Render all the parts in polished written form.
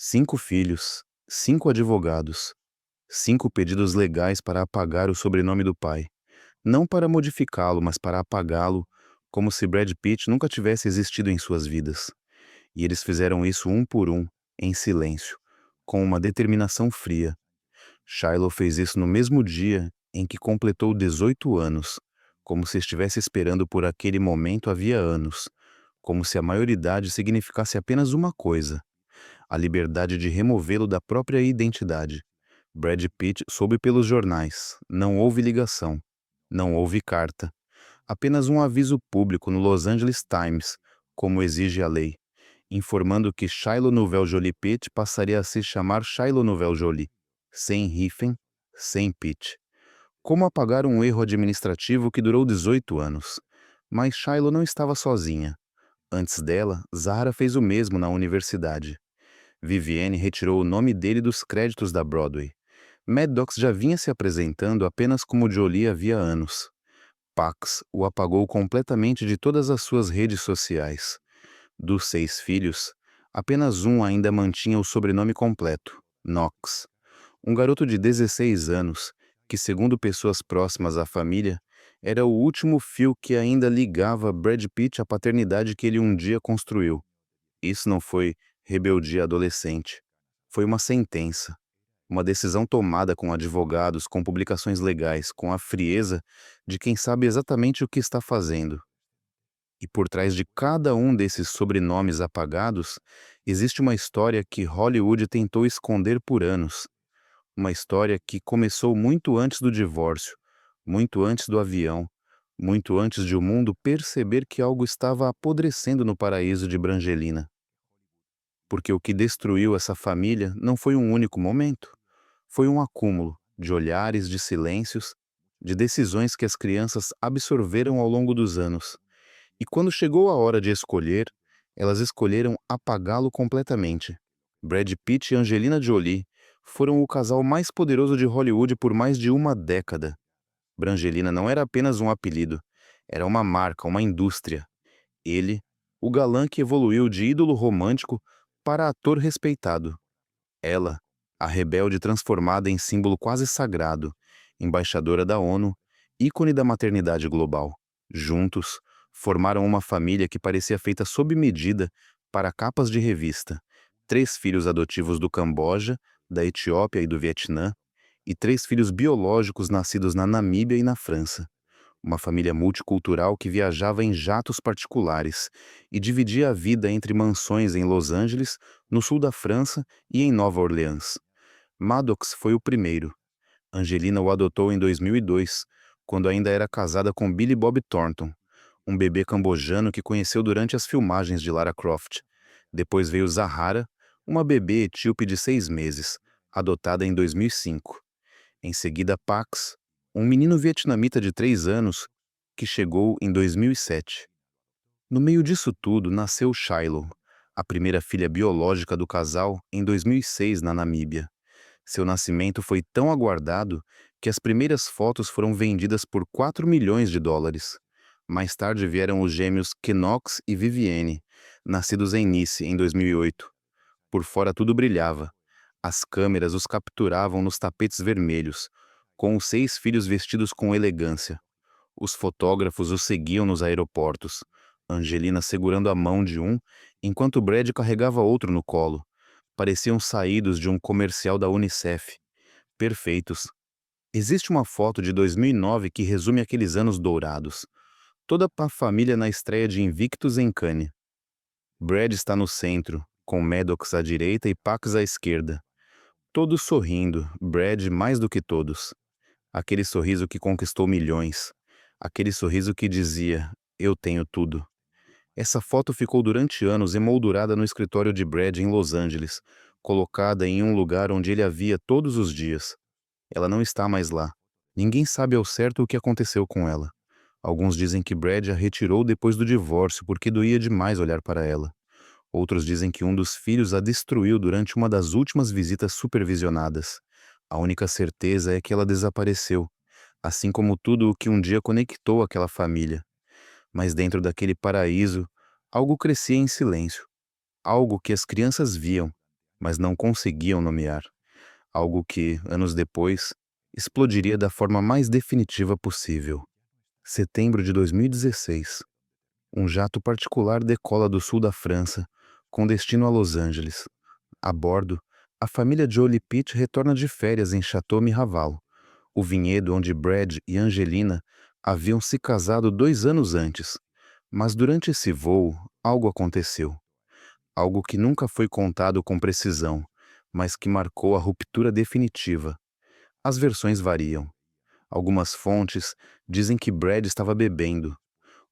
5 filhos, 5 advogados, 5 pedidos legais para apagar o sobrenome do pai. Não para modificá-lo, mas para apagá-lo, como se Brad Pitt nunca tivesse existido em suas vidas. E eles fizeram isso um por um, em silêncio, com uma determinação fria. Shiloh fez isso no mesmo dia em que completou 18 anos, como se estivesse esperando por aquele momento havia anos, como se a maioridade significasse apenas uma coisa: a liberdade de removê-lo da própria identidade. Brad Pitt soube pelos jornais, não houve ligação, não houve carta, apenas um aviso público no Los Angeles Times, como exige a lei, informando que Shiloh Nouvelle-Jolie Pitt passaria a se chamar Shiloh Nouvelle-Jolie, sem hífen, sem Pitt. Como apagar um erro administrativo que durou 18 anos? Mas Shiloh não estava sozinha. Antes dela, Zahra fez o mesmo na universidade. Vivienne retirou o nome dele dos créditos da Broadway. Maddox já vinha se apresentando apenas como Jolie havia anos. Pax o apagou completamente de todas as suas redes sociais. Dos 6 filhos, apenas um ainda mantinha o sobrenome completo, Knox. Um garoto de 16 anos, que segundo pessoas próximas à família, era o último fio que ainda ligava Brad Pitt à paternidade que ele um dia construiu. Isso não foi rebeldia adolescente. Foi uma sentença. Uma decisão tomada com advogados, com publicações legais, com a frieza de quem sabe exatamente o que está fazendo. E por trás de cada um desses sobrenomes apagados, existe uma história que Hollywood tentou esconder por anos. Uma história que começou muito antes do divórcio, muito antes do avião, muito antes de o mundo perceber que algo estava apodrecendo no paraíso de Brangelina. Porque o que destruiu essa família não foi um único momento. Foi um acúmulo de olhares, de silêncios, de decisões que as crianças absorveram ao longo dos anos. E quando chegou a hora de escolher, elas escolheram apagá-lo completamente. Brad Pitt e Angelina Jolie foram o casal mais poderoso de Hollywood por mais de uma década. Brangelina não era apenas um apelido, era uma marca, uma indústria. Ele, o galã que evoluiu de ídolo romântico para ator respeitado. Ela, a rebelde transformada em símbolo quase sagrado, embaixadora da ONU, ícone da maternidade global. Juntos, formaram uma família que parecia feita sob medida para capas de revista. 3 filhos adotivos do Camboja, da Etiópia e do Vietnã, e 3 filhos biológicos nascidos na Namíbia e na França. Uma família multicultural que viajava em jatos particulares e dividia a vida entre mansões em Los Angeles, no sul da França e em Nova Orleans. Maddox foi o primeiro. Angelina o adotou em 2002, quando ainda era casada com Billy Bob Thornton, um bebê cambojano que conheceu durante as filmagens de Lara Croft. Depois veio Zahara, uma bebê etíope de 6 meses, adotada em 2005. Em seguida, Pax, um menino vietnamita de 3 anos, que chegou em 2007. No meio disso tudo, nasceu Shiloh, a primeira filha biológica do casal, em 2006 na Namíbia. Seu nascimento foi tão aguardado que as primeiras fotos foram vendidas por 4 milhões de dólares. Mais tarde vieram os gêmeos Knox e Vivienne, nascidos em Nice em 2008. Por fora tudo brilhava. As câmeras os capturavam nos tapetes vermelhos, com os 6 filhos vestidos com elegância. Os fotógrafos os seguiam nos aeroportos, Angelina segurando a mão de um, enquanto Brad carregava outro no colo. Pareciam saídos de um comercial da Unicef. Perfeitos. Existe uma foto de 2009 que resume aqueles anos dourados. Toda a família na estreia de Invictus em Cannes. Brad está no centro, com Maddox à direita e Pax à esquerda. Todos sorrindo, Brad mais do que todos. Aquele sorriso que conquistou milhões. Aquele sorriso que dizia, eu tenho tudo. Essa foto ficou durante anos emoldurada no escritório de Brad em Los Angeles, colocada em um lugar onde ele a via todos os dias. Ela não está mais lá. Ninguém sabe ao certo o que aconteceu com ela. Alguns dizem que Brad a retirou depois do divórcio porque doía demais olhar para ela. Outros dizem que um dos filhos a destruiu durante uma das últimas visitas supervisionadas. A única certeza é que ela desapareceu, assim como tudo o que um dia conectou aquela família. Mas dentro daquele paraíso, algo crescia em silêncio. Algo que as crianças viam, mas não conseguiam nomear, algo que, anos depois, explodiria da forma mais definitiva possível. Setembro de 2016. Um jato particular decola do sul da França, com destino a Los Angeles. A bordo, a família Jolie Pitt retorna de férias em Chateau Miraval, o vinhedo onde Brad e Angelina haviam se casado 2 anos antes. Mas durante esse voo, algo aconteceu. Algo que nunca foi contado com precisão, mas que marcou a ruptura definitiva. As versões variam. Algumas fontes dizem que Brad estava bebendo.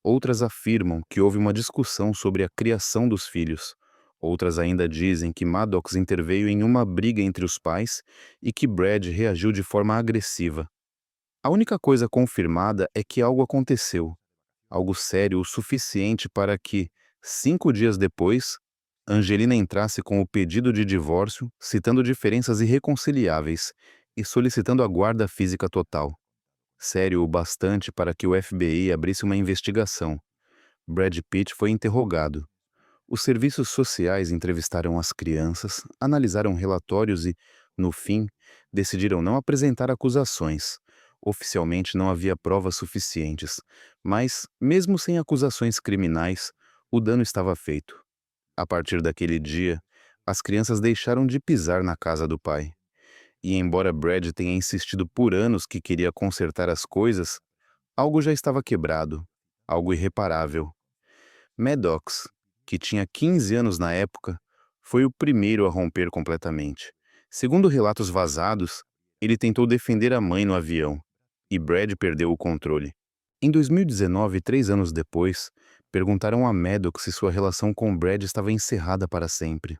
Outras afirmam que houve uma discussão sobre a criação dos filhos. Outras ainda dizem que Maddox interveio em uma briga entre os pais e que Brad reagiu de forma agressiva. A única coisa confirmada é que algo aconteceu, algo sério o suficiente para que, 5 dias depois, Angelina entrasse com o pedido de divórcio, citando diferenças irreconciliáveis e solicitando a guarda física total. Sério o bastante para que o FBI abrisse uma investigação. Brad Pitt foi interrogado. Os serviços sociais entrevistaram as crianças, analisaram relatórios e, no fim, decidiram não apresentar acusações. Oficialmente não havia provas suficientes, mas, mesmo sem acusações criminais, o dano estava feito. A partir daquele dia, as crianças deixaram de pisar na casa do pai. E embora Brad tenha insistido por anos que queria consertar as coisas, algo já estava quebrado, algo irreparável. Maddox, que tinha 15 anos na época, foi o primeiro a romper completamente. Segundo relatos vazados, ele tentou defender a mãe no avião, e Brad perdeu o controle. Em 2019, 3 anos depois, perguntaram a Maddox se sua relação com Brad estava encerrada para sempre.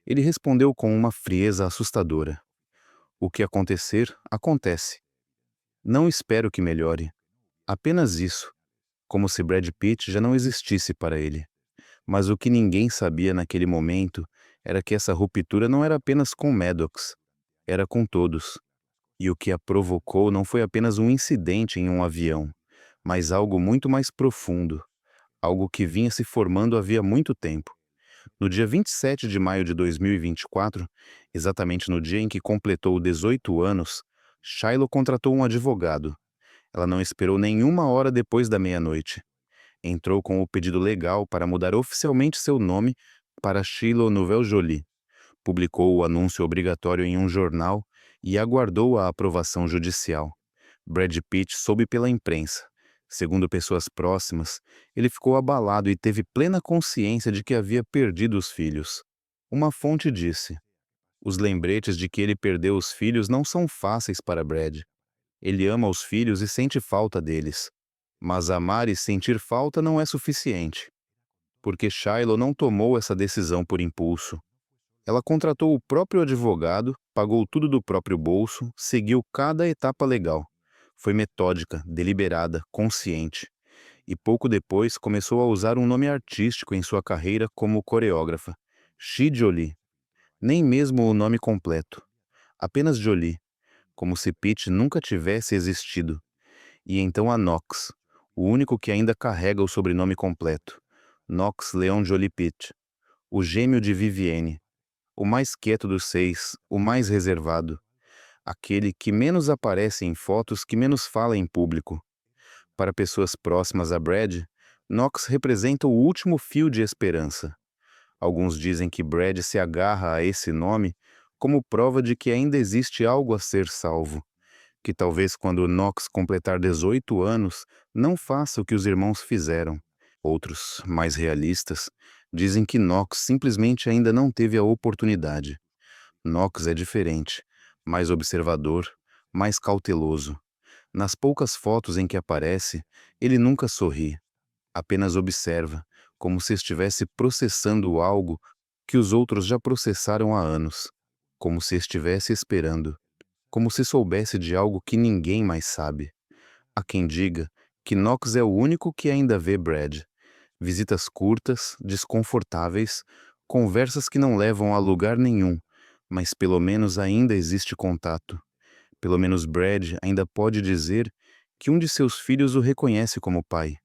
Ele respondeu com uma frieza assustadora. O que acontecer, acontece. Não espero que melhore. Apenas isso, como se Brad Pitt já não existisse para ele. Mas o que ninguém sabia naquele momento era que essa ruptura não era apenas com Maddox, era com todos. E o que a provocou não foi apenas um incidente em um avião, mas algo muito mais profundo, algo que vinha se formando havia muito tempo. No dia 27 de maio de 2024, exatamente no dia em que completou 18 anos, Shiloh contratou um advogado. Ela não esperou nenhuma hora depois da meia-noite. Entrou com o pedido legal para mudar oficialmente seu nome para Shiloh Nouvelle Jolie. Publicou o anúncio obrigatório em um jornal e aguardou a aprovação judicial. Brad Pitt soube pela imprensa. Segundo pessoas próximas, ele ficou abalado e teve plena consciência de que havia perdido os filhos. Uma fonte disse: os lembretes de que ele perdeu os filhos não são fáceis para Brad. Ele ama os filhos e sente falta deles. Mas amar e sentir falta não é suficiente. Porque Shiloh não tomou essa decisão por impulso. Ela contratou o próprio advogado, pagou tudo do próprio bolso, seguiu cada etapa legal. Foi metódica, deliberada, consciente. E pouco depois começou a usar um nome artístico em sua carreira como coreógrafa. Shi Jolie. Nem mesmo o nome completo. Apenas Jolie. Como se Pitt nunca tivesse existido. E então a Knox, o único que ainda carrega o sobrenome completo. Knox Leon Jolie Pitt. O gêmeo de Vivienne. O mais quieto dos 6, o mais reservado. Aquele que menos aparece em fotos, que menos fala em público. Para pessoas próximas a Brad, Knox representa o último fio de esperança. Alguns dizem que Brad se agarra a esse nome como prova de que ainda existe algo a ser salvo. Que talvez quando Knox completar 18 anos, não faça o que os irmãos fizeram. Outros, mais realistas, dizem que Knox simplesmente ainda não teve a oportunidade. Knox é diferente, mais observador, mais cauteloso. Nas poucas fotos em que aparece, ele nunca sorri, apenas observa, como se estivesse processando algo que os outros já processaram há anos, como se estivesse esperando, como se soubesse de algo que ninguém mais sabe. Há quem diga que Knox é o único que ainda vê Brad. Visitas curtas, desconfortáveis, conversas que não levam a lugar nenhum, mas pelo menos ainda existe contato. Pelo menos Brad ainda pode dizer que um de seus filhos o reconhece como pai.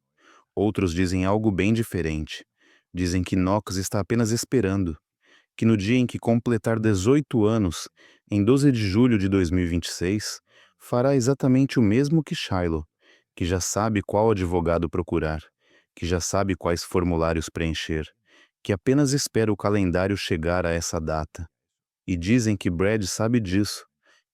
Outros dizem algo bem diferente. Dizem que Knox está apenas esperando. que no dia em que completar 18 anos, em 12 de julho de 2026, fará exatamente o mesmo que Shiloh, que já sabe qual advogado procurar, que já sabe quais formulários preencher, que apenas espera o calendário chegar a essa data. E dizem que Brad sabe disso,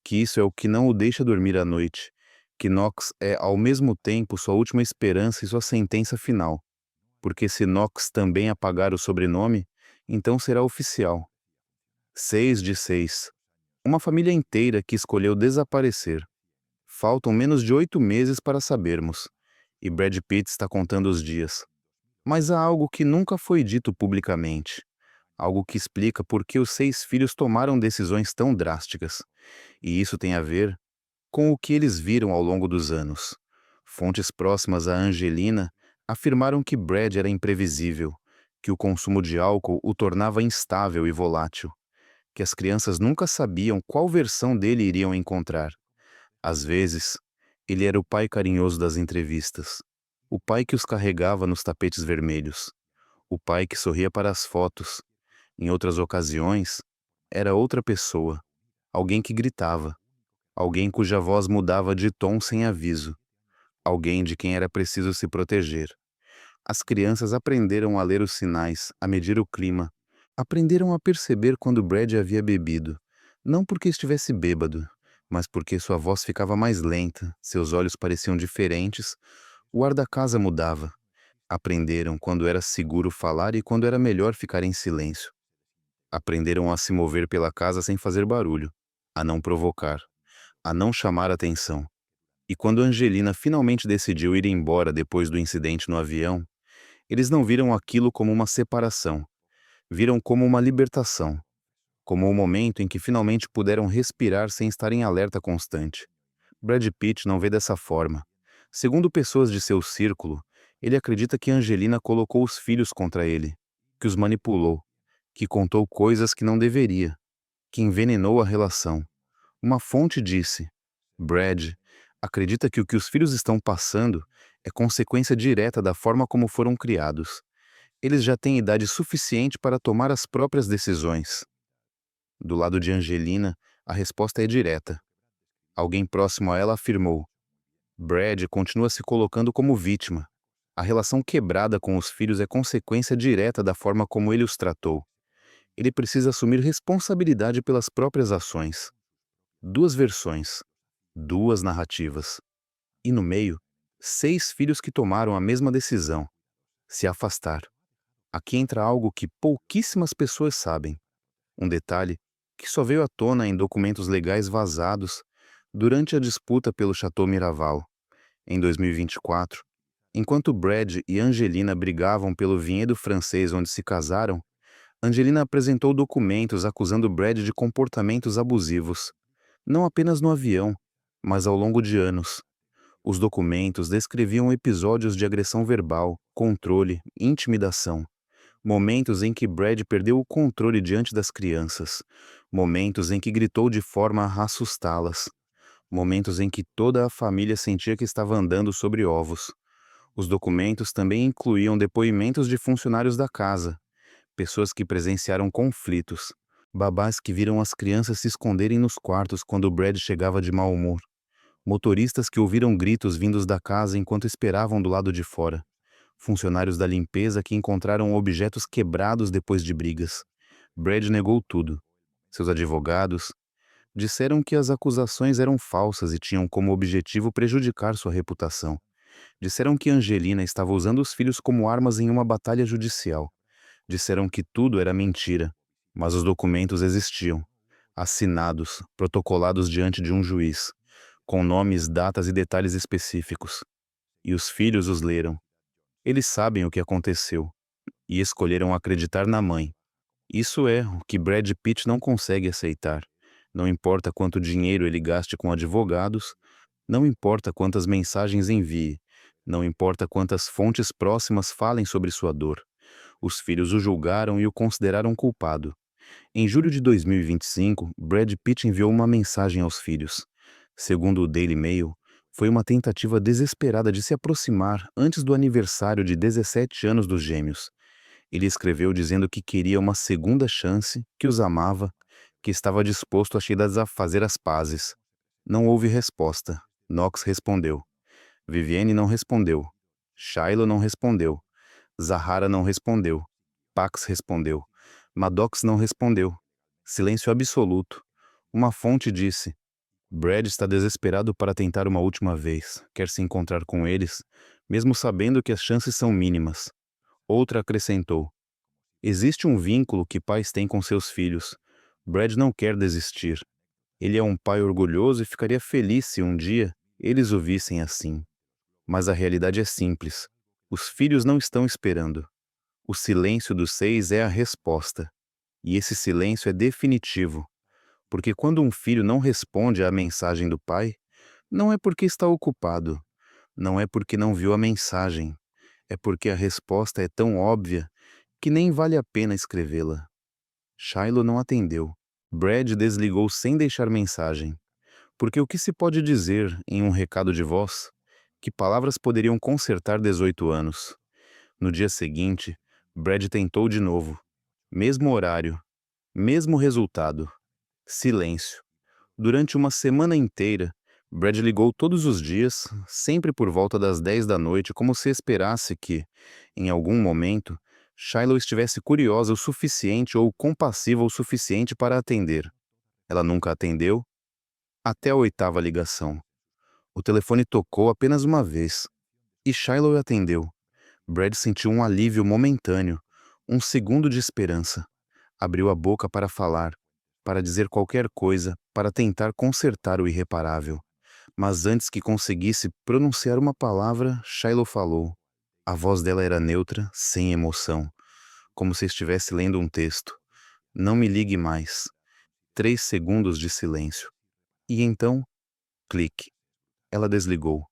que isso é o que não o deixa dormir à noite, que Knox é ao mesmo tempo sua última esperança e sua sentença final, porque se Knox também apagar o sobrenome, então será oficial. 6 de 6. Uma família inteira que escolheu desaparecer. Faltam menos de 8 meses para sabermos, e Brad Pitt está contando os dias. Mas há algo que nunca foi dito publicamente. Algo que explica por que os 6 filhos tomaram decisões tão drásticas. E isso tem a ver com o que eles viram ao longo dos anos. Fontes próximas a Angelina afirmaram que Brad era imprevisível, que o consumo de álcool o tornava instável e volátil, que as crianças nunca sabiam qual versão dele iriam encontrar. Às vezes, ele era o pai carinhoso das entrevistas, o pai que os carregava nos tapetes vermelhos, o pai que sorria para as fotos. Em outras ocasiões, era outra pessoa, alguém que gritava, alguém cuja voz mudava de tom sem aviso, alguém de quem era preciso se proteger. As crianças aprenderam a ler os sinais, a medir o clima. Aprenderam a perceber quando Brad havia bebido, não porque estivesse bêbado, mas porque sua voz ficava mais lenta, seus olhos pareciam diferentes, o ar da casa mudava. Aprenderam quando era seguro falar e quando era melhor ficar em silêncio. Aprenderam a se mover pela casa sem fazer barulho, a não provocar, a não chamar atenção. E quando Angelina finalmente decidiu ir embora depois do incidente no avião, eles não viram aquilo como uma separação, viram como uma libertação, como o momento em que finalmente puderam respirar sem estar em alerta constante. Brad Pitt não vê dessa forma. Segundo pessoas de seu círculo, ele acredita que Angelina colocou os filhos contra ele, que os manipulou, que contou coisas que não deveria, que envenenou a relação. Uma fonte disse: Brad acredita que o que os filhos estão passando é consequência direta da forma como foram criados. Eles já têm idade suficiente para tomar as próprias decisões. Do lado de Angelina, a resposta é direta. Alguém próximo a ela afirmou: Brad continua se colocando como vítima. A relação quebrada com os filhos é consequência direta da forma como ele os tratou. Ele precisa assumir responsabilidade pelas próprias ações. 2 versões, 2 narrativas. E no meio, 6 filhos que tomaram a mesma decisão: se afastar. Aqui entra algo que pouquíssimas pessoas sabem. Um detalhe que só veio à tona em documentos legais vazados durante a disputa pelo Chateau Miraval, em 2024. Enquanto Brad e Angelina brigavam pelo vinhedo francês onde se casaram, Angelina apresentou documentos acusando Brad de comportamentos abusivos, não apenas no avião, mas ao longo de anos. Os documentos descreviam episódios de agressão verbal, controle, intimidação. Momentos em que Brad perdeu o controle diante das crianças. Momentos em que gritou de forma a assustá-las. Momentos em que toda a família sentia que estava andando sobre ovos. Os documentos também incluíam depoimentos de funcionários da casa, pessoas que presenciaram conflitos, babás que viram as crianças se esconderem nos quartos quando Brad chegava de mau humor, motoristas que ouviram gritos vindos da casa enquanto esperavam do lado de fora, funcionários da limpeza que encontraram objetos quebrados depois de brigas. Brad negou tudo. Seus advogados disseram que as acusações eram falsas e tinham como objetivo prejudicar sua reputação. Disseram que Angelina estava usando os filhos como armas em uma batalha judicial. Disseram que tudo era mentira, mas os documentos existiam, assinados, protocolados diante de um juiz, com nomes, datas e detalhes específicos. E os filhos os leram. Eles sabem o que aconteceu e escolheram acreditar na mãe. Isso é o que Brad Pitt não consegue aceitar. Não importa quanto dinheiro ele gaste com advogados, não importa quantas mensagens envie, não importa quantas fontes próximas falem sobre sua dor. Os filhos o julgaram e o consideraram culpado. Em julho de 2025, Brad Pitt enviou uma mensagem aos filhos. Segundo o Daily Mail, foi uma tentativa desesperada de se aproximar antes do aniversário de 17 anos dos gêmeos. Ele escreveu dizendo que queria uma segunda chance, que os amava, que estava disposto a fazer as pazes. Não houve resposta. Knox respondeu. Vivienne não respondeu. Shiloh não respondeu. Zahara não respondeu. Pax respondeu. Maddox não respondeu. Silêncio absoluto. Uma fonte disse: Brad está desesperado para tentar uma última vez. Quer se encontrar com eles, mesmo sabendo que as chances são mínimas. Outra acrescentou: existe um vínculo que pais têm com seus filhos. Brad não quer desistir. Ele é um pai orgulhoso e ficaria feliz se um dia eles o vissem assim. Mas a realidade é simples. Os filhos não estão esperando. O silêncio dos 6 é a resposta. E esse silêncio é definitivo. Porque quando um filho não responde à mensagem do pai, não é porque está ocupado, não é porque não viu a mensagem, é porque a resposta é tão óbvia que nem vale a pena escrevê-la. Shiloh não atendeu. Brad desligou sem deixar mensagem. Porque o que se pode dizer em um recado de voz? Que palavras poderiam consertar 18 anos? No dia seguinte, Brad tentou de novo. Mesmo horário, mesmo resultado. Silêncio. Durante uma semana inteira, Brad ligou todos os dias, sempre por volta das 10 da noite, como se esperasse que, em algum momento, Shiloh estivesse curiosa o suficiente ou compassiva o suficiente para atender. Ela nunca atendeu, até a 8ª ligação. O telefone tocou apenas uma vez, e Shiloh atendeu. Brad sentiu um alívio momentâneo, um segundo de esperança. Abriu a boca para falar, para dizer qualquer coisa, para tentar consertar o irreparável. Mas antes que conseguisse pronunciar uma palavra, Shiloh falou. A voz dela era neutra, sem emoção, como se estivesse lendo um texto. Não me ligue mais. 3 segundos de silêncio. E então, clique. Ela desligou.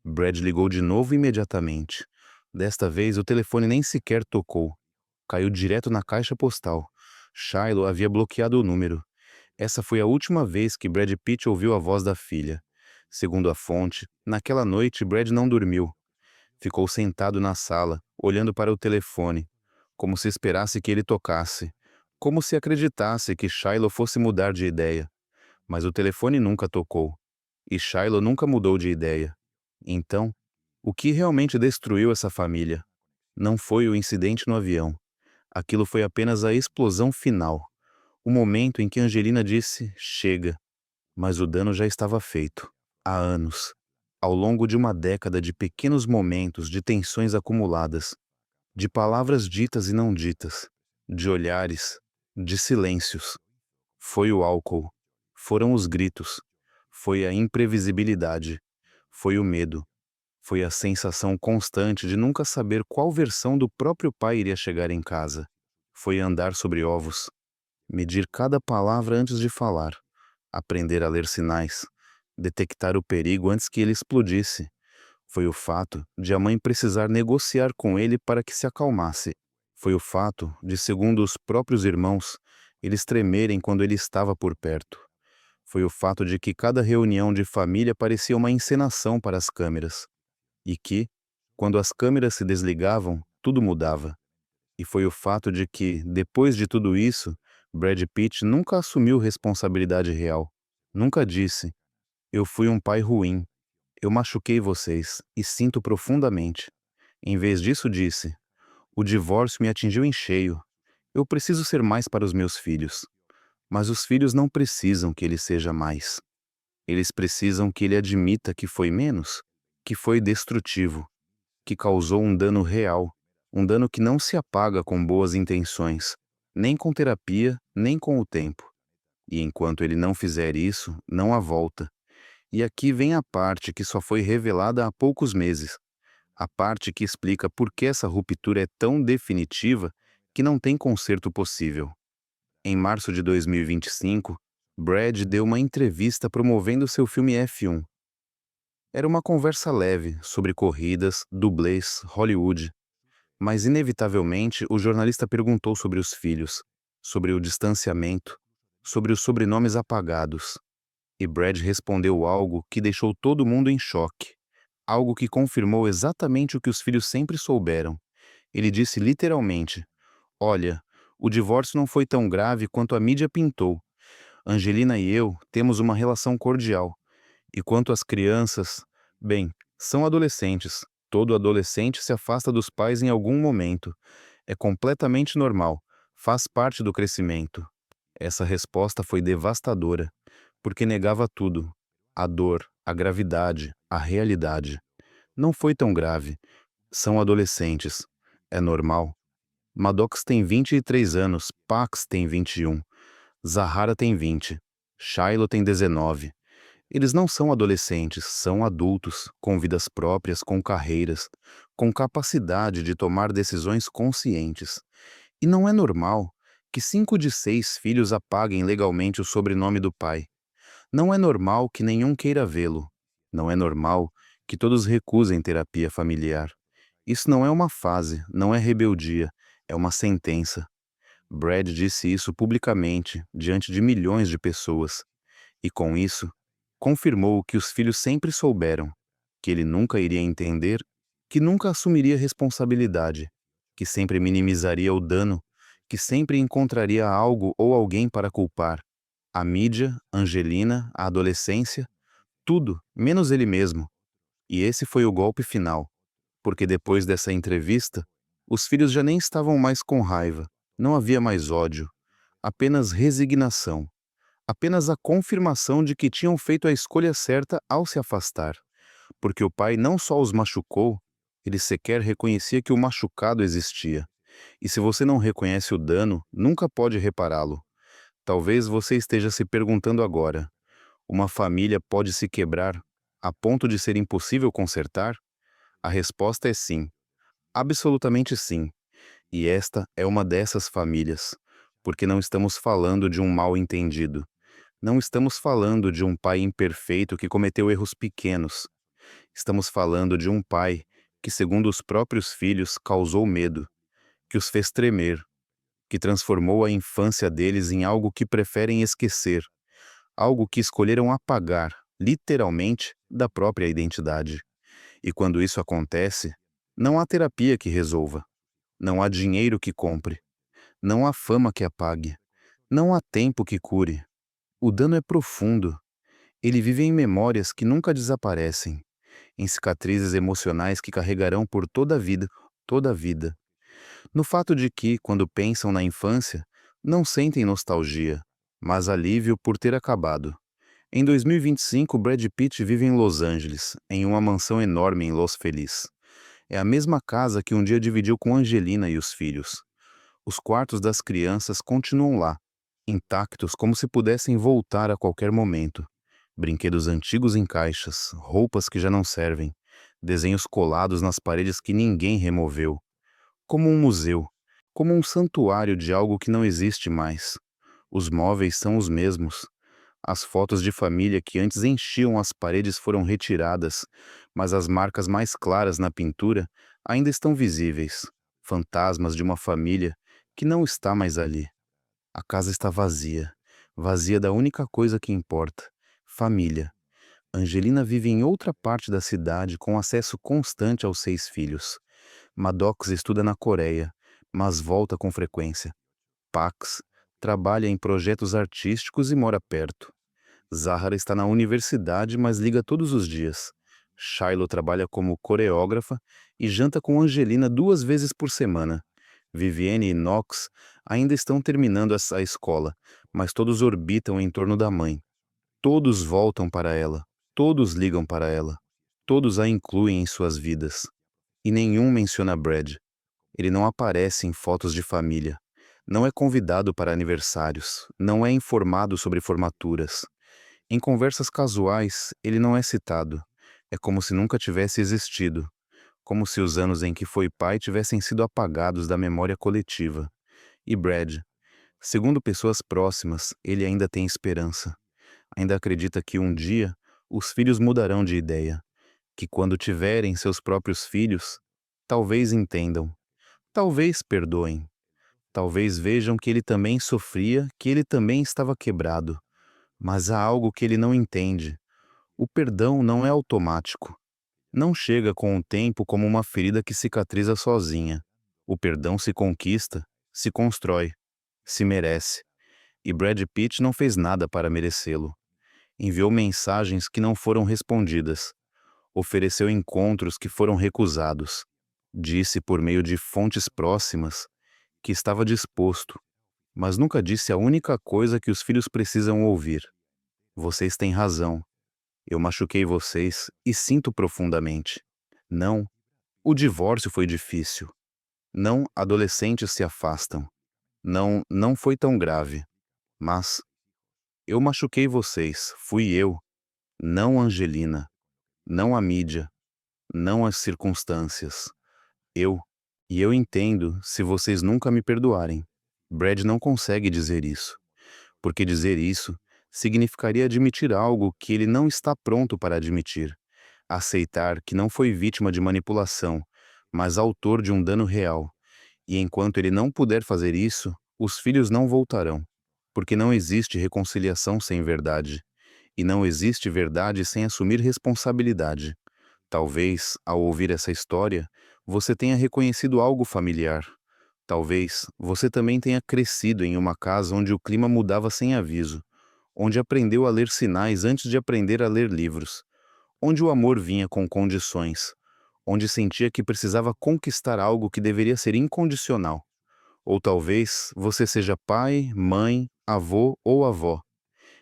Brad ligou de novo imediatamente. Desta vez, o telefone nem sequer tocou. Caiu direto na caixa postal. Shiloh havia bloqueado o número. Essa foi a última vez que Brad Pitt ouviu a voz da filha. Segundo a fonte, naquela noite Brad não dormiu. Ficou sentado na sala, olhando para o telefone, como se esperasse que ele tocasse, como se acreditasse que Shiloh fosse mudar de ideia. Mas o telefone nunca tocou, e Shiloh nunca mudou de ideia. Então, o que realmente destruiu essa família? Não foi o incidente no avião. Aquilo foi apenas a explosão final. O momento em que Angelina disse, chega. Mas o dano já estava feito. Há anos. Ao longo de uma década de pequenos momentos, de tensões acumuladas, de palavras ditas e não ditas, de olhares, de silêncios. Foi o álcool. Foram os gritos. Foi a imprevisibilidade. Foi o medo. Foi a sensação constante de nunca saber qual versão do próprio pai iria chegar em casa. Foi andar sobre ovos. Medir cada palavra antes de falar. Aprender a ler sinais. Detectar o perigo antes que ele explodisse. Foi o fato de a mãe precisar negociar com ele para que se acalmasse. Foi o fato de, segundo os próprios irmãos, eles tremerem quando ele estava por perto. Foi o fato de que cada reunião de família parecia uma encenação para as câmeras. E que, quando as câmeras se desligavam, tudo mudava. E foi o fato de que, depois de tudo isso, Brad Pitt nunca assumiu responsabilidade real. Nunca disse, eu fui um pai ruim, eu machuquei vocês e sinto profundamente. Em vez disso disse, o divórcio me atingiu em cheio. Eu preciso ser mais para os meus filhos. Mas os filhos não precisam que ele seja mais. Eles precisam que ele admita que foi menos, que foi destrutivo, que causou um dano real, um dano que não se apaga com boas intenções, nem com terapia, nem com o tempo. E enquanto ele não fizer isso, não há volta. E aqui vem a parte que só foi revelada há poucos meses, a parte que explica por que essa ruptura é tão definitiva que não tem conserto possível. Em março de 2025, Brad deu uma entrevista promovendo seu filme F1. Era uma conversa leve sobre corridas, dublês, Hollywood. Mas, inevitavelmente, o jornalista perguntou sobre os filhos, sobre o distanciamento, sobre os sobrenomes apagados. E Brad respondeu algo que deixou todo mundo em choque. Algo que confirmou exatamente o que os filhos sempre souberam. Ele disse literalmente, Olha, o divórcio não foi tão grave quanto a mídia pintou. Angelina e eu temos uma relação cordial. E quanto às crianças, bem, são adolescentes. Todo adolescente se afasta dos pais em algum momento. É completamente normal. Faz parte do crescimento. Essa resposta foi devastadora, porque negava tudo: a dor, a gravidade, a realidade. Não foi tão grave. São adolescentes. É normal. Maddox tem 23 anos, Pax tem 21, Zahara tem 20, Shiloh tem 19. Eles não são adolescentes, são adultos, com vidas próprias, com carreiras, com capacidade de tomar decisões conscientes. E não é normal que 5 de 6 filhos apaguem legalmente o sobrenome do pai. Não é normal que nenhum queira vê-lo. Não é normal que todos recusem terapia familiar. Isso não é uma fase, não é rebeldia, é uma sentença. Brad disse isso publicamente, diante de milhões de pessoas. E com isso, confirmou o que os filhos sempre souberam, que ele nunca iria entender, que nunca assumiria responsabilidade, que sempre minimizaria o dano, que sempre encontraria algo ou alguém para culpar. A mídia, Angelina, a adolescência, tudo, menos ele mesmo. E esse foi o golpe final, porque depois dessa entrevista, os filhos já nem estavam mais com raiva, não havia mais ódio, apenas resignação, apenas a confirmação de que tinham feito a escolha certa ao se afastar, porque o pai não só os machucou, ele sequer reconhecia que o machucado existia. E se você não reconhece o dano, nunca pode repará-lo. Talvez você esteja se perguntando agora: uma família pode se quebrar a ponto de ser impossível consertar? A resposta é sim, absolutamente sim. E esta é uma dessas famílias, porque não estamos falando de um mal-entendido. Não estamos falando de um pai imperfeito que cometeu erros pequenos. Estamos falando de um pai que, segundo os próprios filhos, causou medo, que os fez tremer, que transformou a infância deles em algo que preferem esquecer, algo que escolheram apagar, literalmente, da própria identidade. E quando isso acontece, não há terapia que resolva, não há dinheiro que compre, não há fama que apague, não há tempo que cure. O dano é profundo. Ele vive em memórias que nunca desaparecem, em cicatrizes emocionais que carregarão por toda a vida, toda a vida. No fato de que, quando pensam na infância, não sentem nostalgia, mas alívio por ter acabado. Em 2025, Brad Pitt vive em Los Angeles, em uma mansão enorme em Los Feliz. É a mesma casa que um dia dividiu com Angelina e os filhos. Os quartos das crianças continuam lá, intactos como se pudessem voltar a qualquer momento. Brinquedos antigos em caixas, roupas que já não servem, desenhos colados nas paredes que ninguém removeu. Como um museu, como um santuário de algo que não existe mais. Os móveis são os mesmos. As fotos de família que antes enchiam as paredes foram retiradas, mas as marcas mais claras na pintura ainda estão visíveis. Fantasmas de uma família que não está mais ali. A casa está vazia, vazia da única coisa que importa: família. Angelina vive em outra parte da cidade com acesso constante aos 6 filhos. Maddox estuda na Coreia, mas volta com frequência. Pax trabalha em projetos artísticos e mora perto. Zahara está na universidade, mas liga todos os dias. Shiloh trabalha como coreógrafa e janta com Angelina 2 vezes por semana. Vivienne e Knox ainda estão terminando a escola, mas todos orbitam em torno da mãe. Todos voltam para ela, todos ligam para ela, todos a incluem em suas vidas. E nenhum menciona Brad. Ele não aparece em fotos de família, não é convidado para aniversários, não é informado sobre formaturas. Em conversas casuais, ele não é citado. É como se nunca tivesse existido, como se os anos em que foi pai tivessem sido apagados da memória coletiva. E Brad, segundo pessoas próximas, ele ainda tem esperança. Ainda acredita que um dia os filhos mudarão de ideia, que quando tiverem seus próprios filhos, talvez entendam, talvez perdoem, talvez vejam que ele também sofria, que ele também estava quebrado. Mas há algo que ele não entende. O perdão não é automático. Não chega com o tempo como uma ferida que cicatriza sozinha. O perdão se conquista se constrói, se merece. E Brad Pitt não fez nada para merecê-lo. Enviou mensagens que não foram respondidas. Ofereceu encontros que foram recusados. Disse por meio de fontes próximas que estava disposto, mas nunca disse a única coisa que os filhos precisam ouvir. Vocês têm razão. Eu machuquei vocês e sinto profundamente. Não, o divórcio foi difícil. Não, adolescentes se afastam. Não, não foi tão grave. Mas eu machuquei vocês, fui eu, não Angelina, não a mídia, não as circunstâncias. Eu. E eu entendo se vocês nunca me perdoarem. Brad não consegue dizer isso, porque dizer isso significaria admitir algo que ele não está pronto para admitir. Aceitar que não foi vítima de manipulação, mas autor de um dano real. E enquanto ele não puder fazer isso, os filhos não voltarão, porque não existe reconciliação sem verdade, e não existe verdade sem assumir responsabilidade. Talvez, ao ouvir essa história, você tenha reconhecido algo familiar. Talvez você também tenha crescido em uma casa onde o clima mudava sem aviso, onde aprendeu a ler sinais antes de aprender a ler livros, onde o amor vinha com condições, onde sentia que precisava conquistar algo que deveria ser incondicional. Ou talvez você seja pai, mãe, avô ou avó,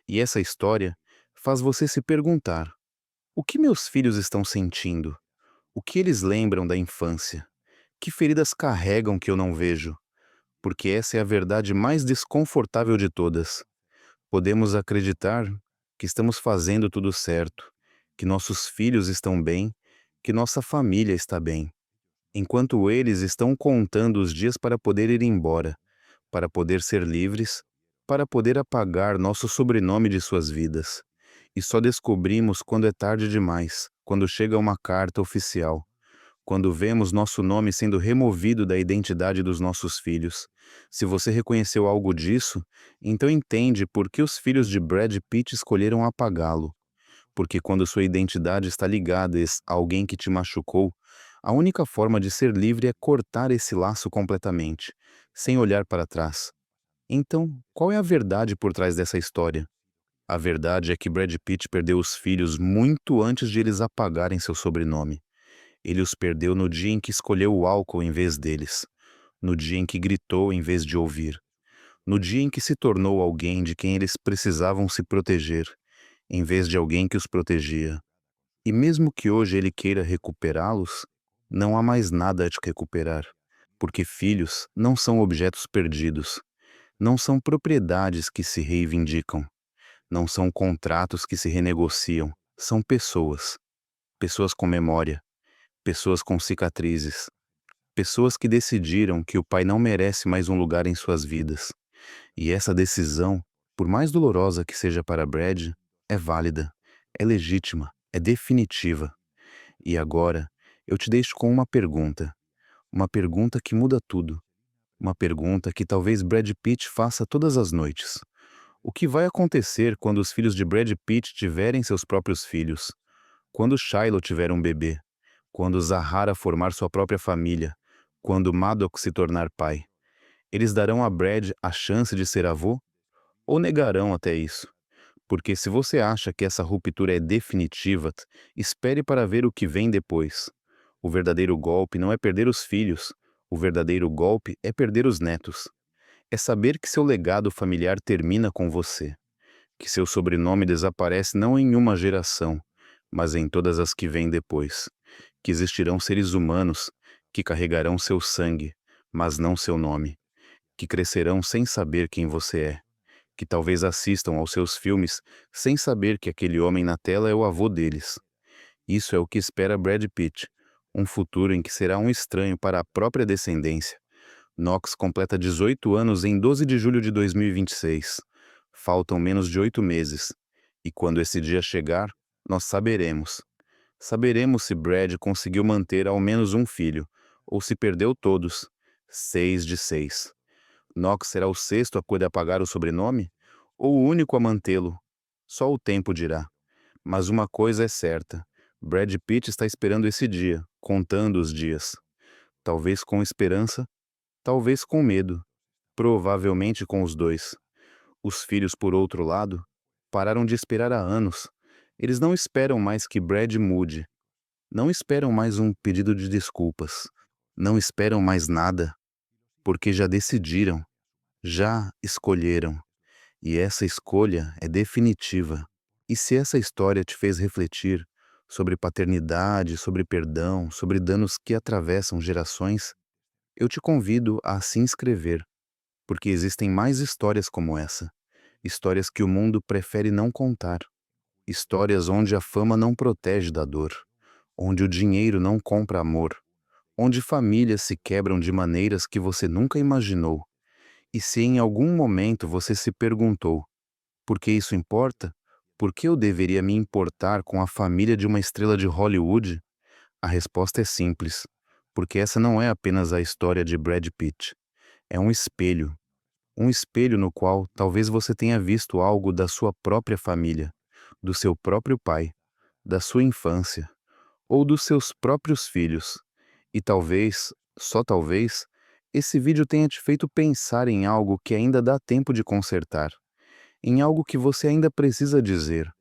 e essa história faz você se perguntar: o que meus filhos estão sentindo? O que eles lembram da infância? Que feridas carregam que eu não vejo? Porque essa é a verdade mais desconfortável de todas. Podemos acreditar que estamos fazendo tudo certo, que nossos filhos estão bem, que nossa família está bem, enquanto eles estão contando os dias para poder ir embora, para poder ser livres, para poder apagar nosso sobrenome de suas vidas. E só descobrimos quando é tarde demais, quando chega uma carta oficial, quando vemos nosso nome sendo removido da identidade dos nossos filhos. Se você reconheceu algo disso, então entende por que os filhos de Brad Pitt escolheram apagá-lo. Porque quando sua identidade está ligada a alguém que te machucou, a única forma de ser livre é cortar esse laço completamente, sem olhar para trás. Então, qual é a verdade por trás dessa história? A verdade é que Brad Pitt perdeu os filhos muito antes de eles apagarem seu sobrenome. Ele os perdeu no dia em que escolheu o álcool em vez deles, no dia em que gritou em vez de ouvir, no dia em que se tornou alguém de quem eles precisavam se proteger, em vez de alguém que os protegia. E mesmo que hoje ele queira recuperá-los, não há mais nada a te recuperar, porque filhos não são objetos perdidos, não são propriedades que se reivindicam, não são contratos que se renegociam, são pessoas. Pessoas com memória, pessoas com cicatrizes, pessoas que decidiram que o pai não merece mais um lugar em suas vidas. E essa decisão, por mais dolorosa que seja para Brad, é válida, é legítima, é definitiva. E agora, eu te deixo com uma pergunta que muda tudo, uma pergunta que talvez Brad Pitt faça todas as noites. O que vai acontecer quando os filhos de Brad Pitt tiverem seus próprios filhos? Quando Shiloh tiver um bebê? Quando Zahara formar sua própria família? Quando Maddox se tornar pai? Eles darão a Brad a chance de ser avô? Ou negarão até isso? Porque se você acha que essa ruptura é definitiva, espere para ver o que vem depois. O verdadeiro golpe não é perder os filhos. O verdadeiro golpe é perder os netos. É saber que seu legado familiar termina com você. Que seu sobrenome desaparece não em uma geração, mas em todas as que vêm depois. Que existirão seres humanos que carregarão seu sangue, mas não seu nome. Que crescerão sem saber quem você é. Que talvez assistam aos seus filmes sem saber que aquele homem na tela é o avô deles. Isso é o que espera Brad Pitt, um futuro em que será um estranho para a própria descendência. Knox completa 18 anos em 12 de julho de 2026. Faltam menos de 8 meses. E quando esse dia chegar, nós saberemos. Saberemos se Brad conseguiu manter ao menos um filho, ou se perdeu todos. 6 de 6. Knox será o sexto a poder apagar o sobrenome? Ou o único a mantê-lo? Só o tempo dirá. Mas uma coisa é certa. Brad Pitt está esperando esse dia, contando os dias. Talvez com esperança, talvez com medo, Provavelmente com os dois. Os filhos, por outro lado, pararam de esperar há anos. Eles não esperam mais que Brad mude. Não esperam mais um pedido de desculpas. Não esperam mais nada, porque já decidiram, já escolheram. E essa escolha é definitiva. E se essa história te fez refletir sobre paternidade, sobre perdão, sobre danos que atravessam gerações, eu te convido a se inscrever, porque existem mais histórias como essa. Histórias que o mundo prefere não contar. Histórias onde a fama não protege da dor, onde o dinheiro não compra amor, onde famílias se quebram de maneiras que você nunca imaginou. E se em algum momento você se perguntou, por que isso importa? Por que eu deveria me importar com a família de uma estrela de Hollywood? A resposta é simples, porque essa não é apenas a história de Brad Pitt. É um espelho no qual talvez você tenha visto algo da sua própria família, do seu próprio pai, da sua infância, ou dos seus próprios filhos. E talvez, só talvez, esse vídeo tenha te feito pensar em algo que ainda dá tempo de consertar, em algo que você ainda precisa dizer,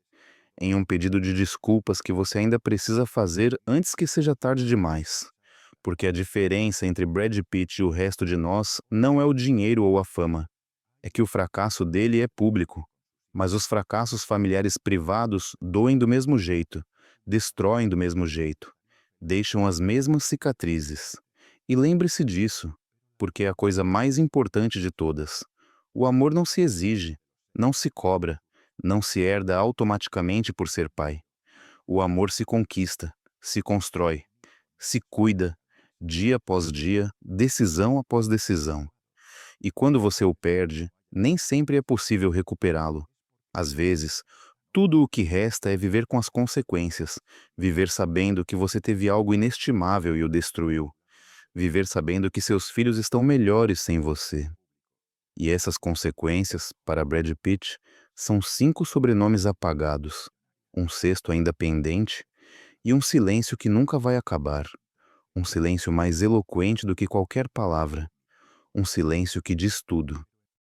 em um pedido de desculpas que você ainda precisa fazer antes que seja tarde demais. Porque a diferença entre Brad Pitt e o resto de nós não é o dinheiro ou a fama, é que o fracasso dele é público. Mas os fracassos familiares privados doem do mesmo jeito, destroem do mesmo jeito, deixam as mesmas cicatrizes. E lembre-se disso, porque é a coisa mais importante de todas. O amor não se exige, não se cobra, não se herda automaticamente por ser pai. O amor se conquista, se constrói, se cuida, dia após dia, decisão após decisão. E quando você o perde, nem sempre é possível recuperá-lo. Às vezes, tudo o que resta é viver com as consequências, viver sabendo que você teve algo inestimável e o destruiu, viver sabendo que seus filhos estão melhores sem você. E essas consequências, para Brad Pitt, são 5 sobrenomes apagados, um sexto ainda pendente e um silêncio que nunca vai acabar, um silêncio mais eloquente do que qualquer palavra, um silêncio que diz tudo.